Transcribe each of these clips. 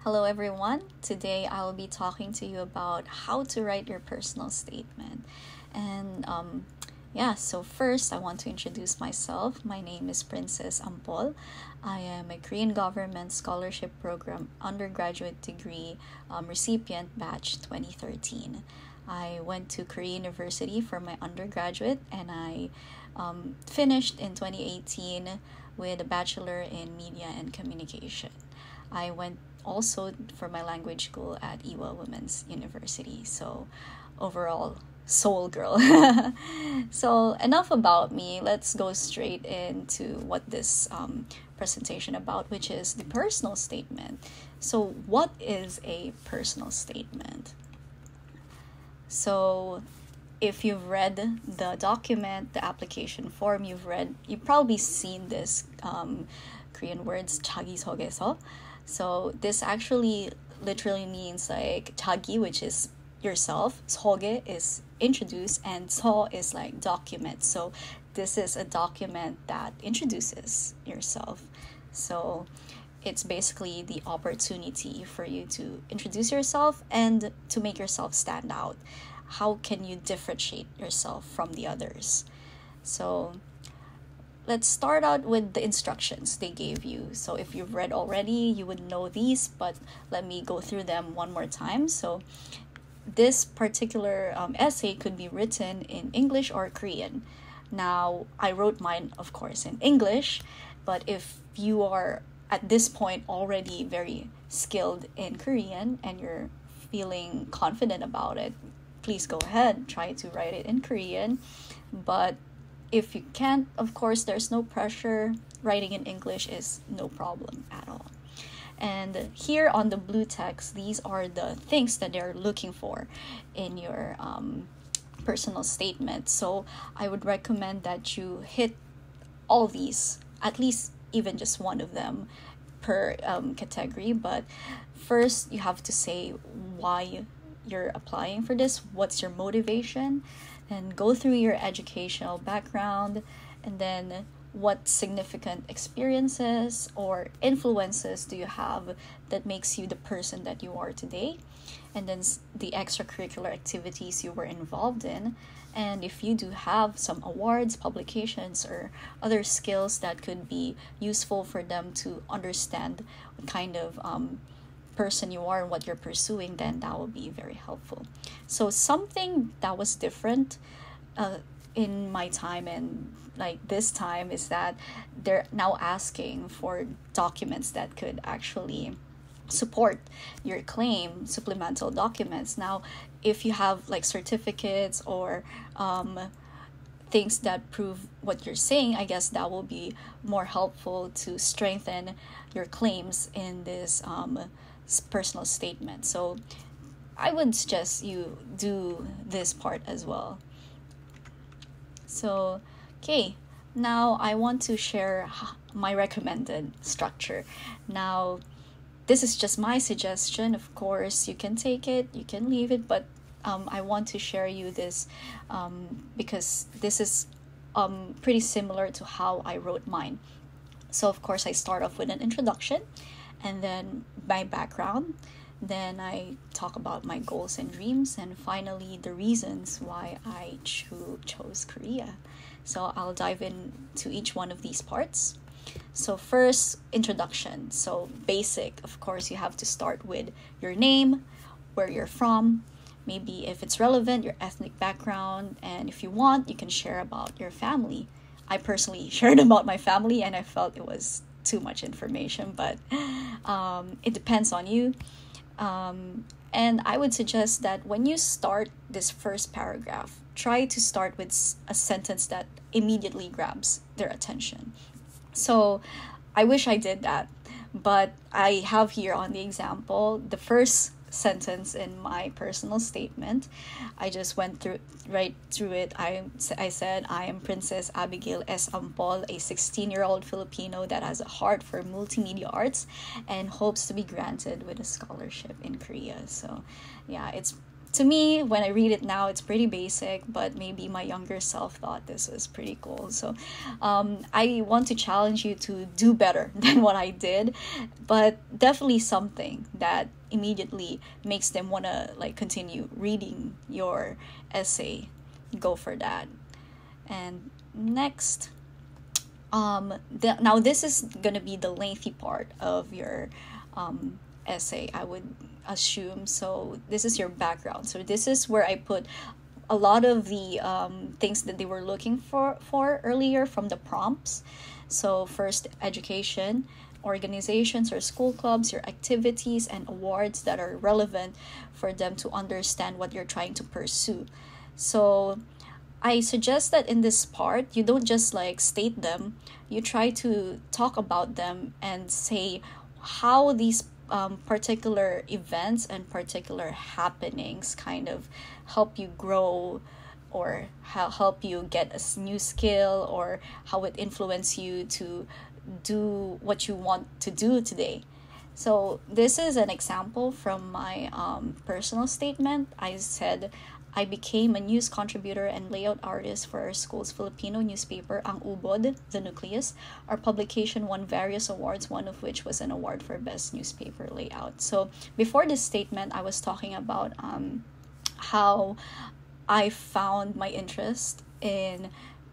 Hello, everyone. Today I will be talking to you about how to write your personal statement. And so first I want to introduce myself. My name is Princess Ampol. I am a Korean Government Scholarship Program undergraduate degree recipient batch 2013. I went to Korean University for my undergraduate and I finished in 2018 with a bachelor in media and communication. I went also for my language school at Iwa Women's University. So overall, soul girl. So enough about me. Let's go straight into what this presentation about, which is the personal statement. So what is a personal statement? So if you've read the document, the application form, you've probably seen this Korean words 자기소개서. So this actually literally means like 자기, which is yourself, 소개 is introduce, and 서 is like document. So this is a document that introduces yourself. So it's basically the opportunity for you to introduce yourself and to make yourself stand out. How can you differentiate yourself from the others? So let's start out with the instructions they gave you. So if you've read already, you would know these, but let me go through them one more time. So this particular essay could be written in English or Korean. Now, I wrote mine, of course, in English, but if you are at this point already very skilled in Korean and you're feeling confident about it, please go ahead, try to write it in Korean. But if you can't, of course, there's no pressure. Writing in English is no problem at all. And here on the blue text, these are the things that they're looking for in your personal statement. So I would recommend that you hit all these, at least even just one of them per category. But first, you have to say why you're applying for this, what's your motivation, and go through your educational background, and then what significant experiences or influences do you have that makes you the person that you are today, and then the extracurricular activities you were involved in, and if you do have some awards, publications, or other skills that could be useful for them to understand what kind of person you are and what you're pursuing, then that will be very helpful. So something that was different in my time and like this time is that they're now asking for documents that could actually support your claim, supplemental documents. Now, if you have like certificates or things that prove what you're saying, I guess that will be more helpful to strengthen your claims in this personal statement. So I would suggest you do this part as well. So, okay, now I want to share my recommended structure. Now, this is just my suggestion. Of course, you can take it, you can leave it, but I want to share you this because this is pretty similar to how I wrote mine. So, of course, I start off with an introduction and then my background. Then I talk about my goals and dreams, and finally the reasons why I chose Korea. So I'll dive into each one of these parts. So first, introduction. So basic, of course, you have to start with your name, where you're from, maybe if it's relevant, your ethnic background, and if you want, you can share about your family. I personally shared about my family and I felt it was too much information, but it depends on you. And I would suggest that when you start this first paragraph, try to start with a sentence that immediately grabs their attention. So I wish I did that, but I have here on the example the first sentence in my personal statement. I just went right through it. I said, I am Princess Abigail S. Ampol, a 16-year-old Filipino that has a heart for multimedia arts and hopes to be granted with a scholarship in Korea. So yeah, it's to me, when I read it now, it's pretty basic, but maybe my younger self thought this was pretty cool. So I want to challenge you to do better than what I did, but definitely something that immediately makes them want to like continue reading your essay. Go for that. And next, now this is gonna be the lengthy part of your essay, I would assume. So this is your background. So this is where I put a lot of the things that they were looking for earlier from the prompts. So first, education, organizations or school clubs, your activities and awards that are relevant for them to understand what you're trying to pursue. So I suggest that in this part, you don't just like state them, you try to talk about them and say how these particular events and particular happenings kind of help you grow, or help you get a new skill, or how it influence you to do what you want to do today. So this is an example from my personal statement. I said, I became a news contributor and layout artist for our school's Filipino newspaper, Ang Ubod, The Nucleus. Our publication won various awards, one of which was an award for Best Newspaper Layout. So before this statement, I was talking about how I found my interest in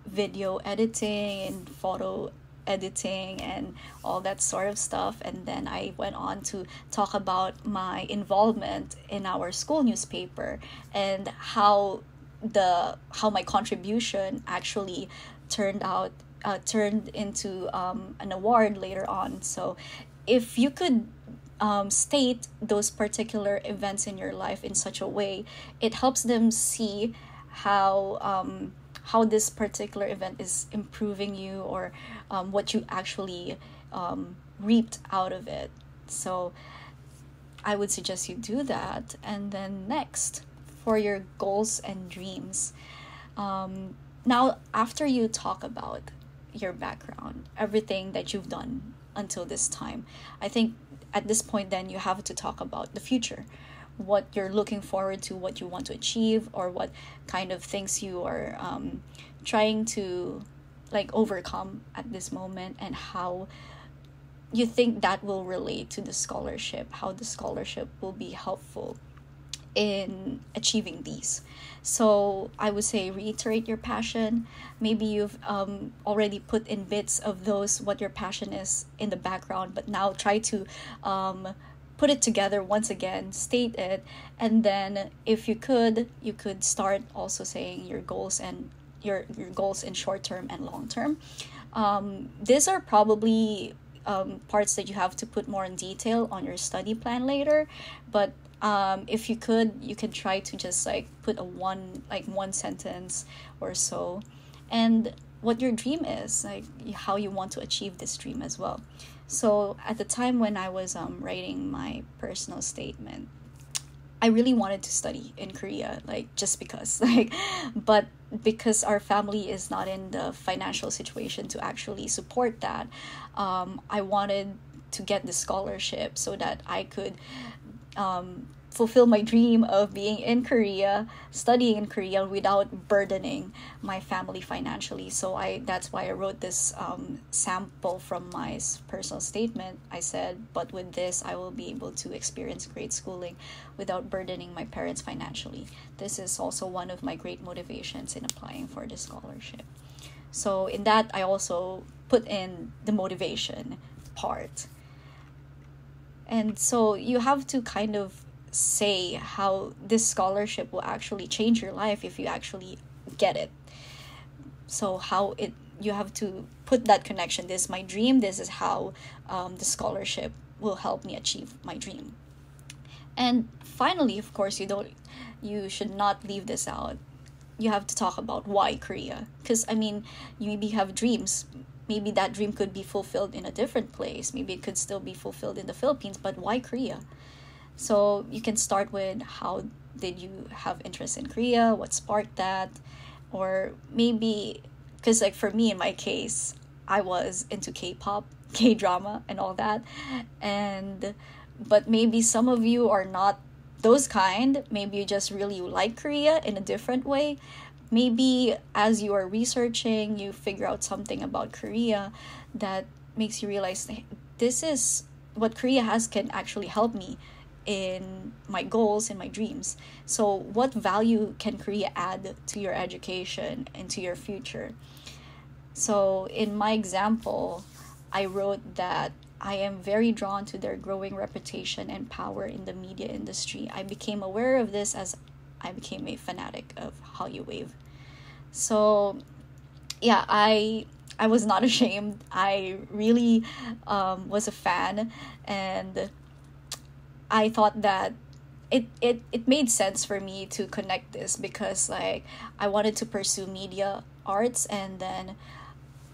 video editing and photo editing and all that sort of stuff, and then I went on to talk about my involvement in our school newspaper and how my contribution actually turned into an award later on. So if you could state those particular events in your life in such a way, it helps them see how this particular event is improving you, or what you actually reaped out of it. So I would suggest you do that. And then next, for your goals and dreams. Now, after you talk about your background, everything that you've done until this time, I think at this point then you have to talk about the future, what you're looking forward to, what you want to achieve, or what kind of things you are trying to like overcome at this moment, and how you think that will relate to the scholarship, how the scholarship will be helpful in achieving these. So I would say reiterate your passion. Maybe you've already put in bits of those, what your passion is in the background, but now try to put it together once again, state it, and then if you could start also saying your goals and your goals in short term and long term. These are probably parts that you have to put more in detail on your study plan later, but if you can try to just like put one sentence or so, and what your dream is, like how you want to achieve this dream as well. So at the time when I was writing my personal statement, I really wanted to study in Korea, like just because, but because our family is not in the financial situation to actually support that, I wanted to get the scholarship so that I could fulfill my dream of being in Korea, studying in Korea without burdening my family financially. So that's why I wrote this sample from my personal statement. I said, but with this, I will be able to experience great schooling without burdening my parents financially. This is also one of my great motivations in applying for the scholarship. So in that, I also put in the motivation part. And so you have to kind of say how this scholarship will actually change your life if you actually get it. So you have to put that connection. This is my dream. This is how the scholarship will help me achieve my dream. And finally, of course, you should not leave this out. You have to talk about why Korea. Because, you maybe have dreams. Maybe that dream could be fulfilled in a different place. Maybe it could still be fulfilled in the Philippines, but why Korea? So you can start with, how did you have interest in Korea? What sparked that? Or maybe, because like for me, in my case, I was into K-pop, K-drama and all that. But maybe some of you are not those kind, maybe you just really like Korea in a different way. Maybe as you are researching, you figure out something about Korea that makes you realize, "Hey, this is what Korea has can actually help me in my goals and my dreams. So what value can Korea add to your education and to your future?" So in my example, I wrote that I am very drawn to their growing reputation and power in the media industry. I became aware of this as I became a fanatic of Hollywood. So yeah, I was not ashamed. I really was a fan, and I thought that it made sense for me to connect this, because like I wanted to pursue media arts, and then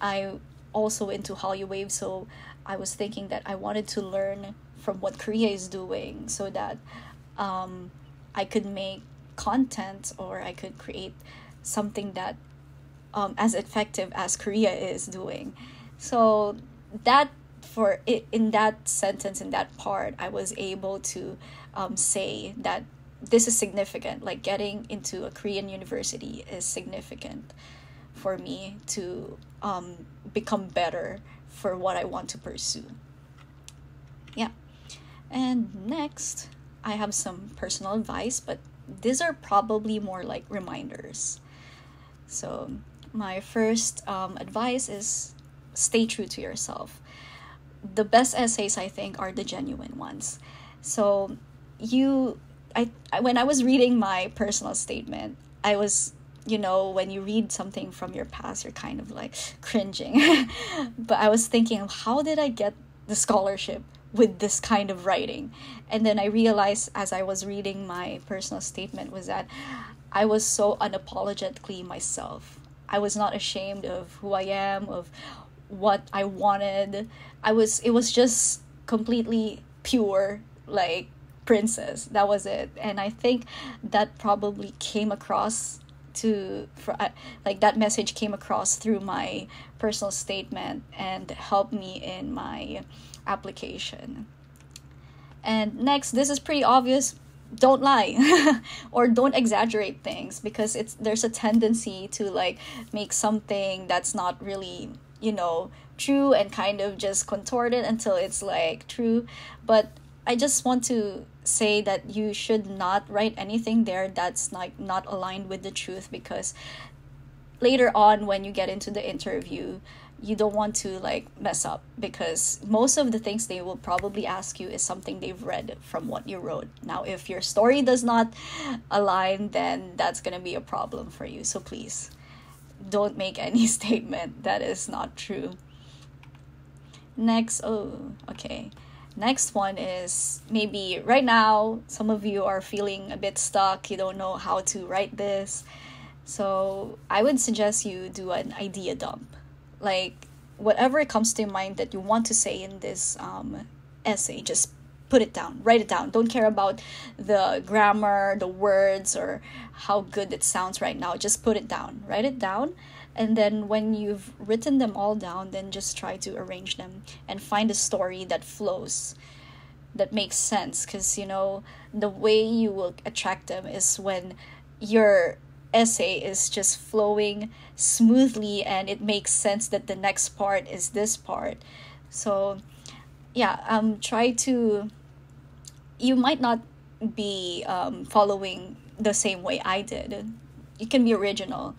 I also into Hollywood. So I was thinking that I wanted to learn from what Korea is doing, so that I could make content, or I could create something that as effective as Korea is doing. So that for it, in that sentence, in that part, I was able to say that this is significant. Like getting into a Korean university is significant for me to become better for what I want to pursue. Yeah. And next, I have some personal advice, but these are probably more like reminders. So, my first advice is stay true to yourself. The best essays, I think, are the genuine ones. So, when I was reading my personal statement, I was, when you read something from your past, you're kind of like cringing. But I was thinking, how did I get the scholarship with this kind of writing? And then I realized as I was reading my personal statement was that I was so unapologetically myself. I was not ashamed of who I am, of what I wanted. It was just completely pure, like princess. That was it. And I think that probably came across that message came across through my personal statement and helped me in my application. And next, this is pretty obvious. Don't lie or don't exaggerate things, because there's a tendency to like make something that's not really true and kind of just contort it until it's like true. But I just want to say that you should not write anything there that's like not aligned with the truth, because later on when you get into the interview, you don't want to like mess up, because most of the things they will probably ask you is something they've read from what you wrote. Now, if your story does not align, then that's going to be a problem for you. So please don't make any statement that is not true. Next one is, maybe right now some of you are feeling a bit stuck, you don't know how to write this. So I would suggest you do an idea dump. Like whatever comes to mind that you want to say in this essay, just put it down, write it down. Don't care about the grammar, the words, or how good it sounds right now. Just put it down, write it down. And then when you've written them all down, then just try to arrange them and find a story that flows, that makes sense. Because, the way you will attract them is when your essay is just flowing smoothly and it makes sense that the next part is this part. So yeah, you might not be following the same way I did. You can be original,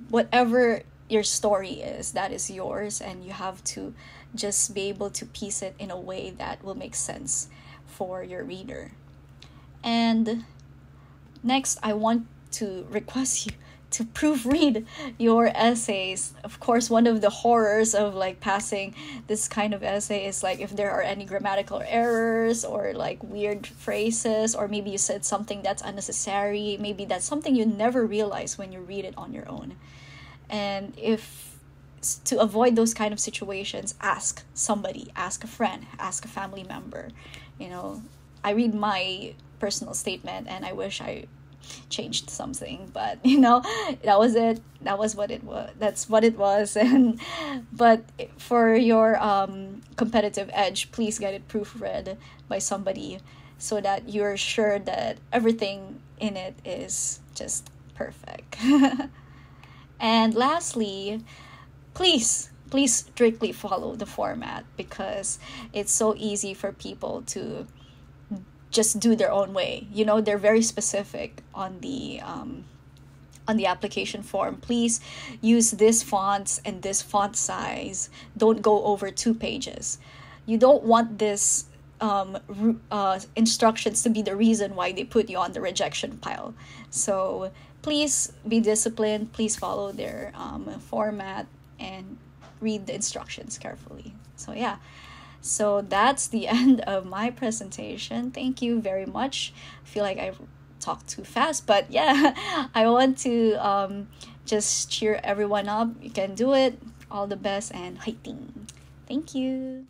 whatever your story is, that is yours, and you have to just be able to piece it in a way that will make sense for your reader. And next, I want to request you to proofread your essays. Of course, one of the horrors of like passing this kind of essay is like if there are any grammatical errors or like weird phrases, or maybe you said something that's unnecessary. Maybe that's something you never realize when you read it on your own. And to avoid those kind of situations, ask somebody, ask a friend, ask a family member. I read my personal statement and I wish I changed something, but you know, that was it. That was what it was. That's what it was. And but for your competitive edge, please get it proofread by somebody so that you're sure that everything in it is just perfect. And lastly, please strictly follow the format, because it's so easy for people to just do their own way. You know, they're very specific on the application form. Please use this fonts and this font size. Don't go over 2 pages. You don't want this instructions to be the reason why they put you on the rejection pile. So please be disciplined. Please follow their format and read the instructions carefully. So yeah, so that's the end of my presentation. Thank you very much. I feel like I talked too fast, but yeah, I want to just cheer everyone up. You can do it. All the best and fighting. Thank you.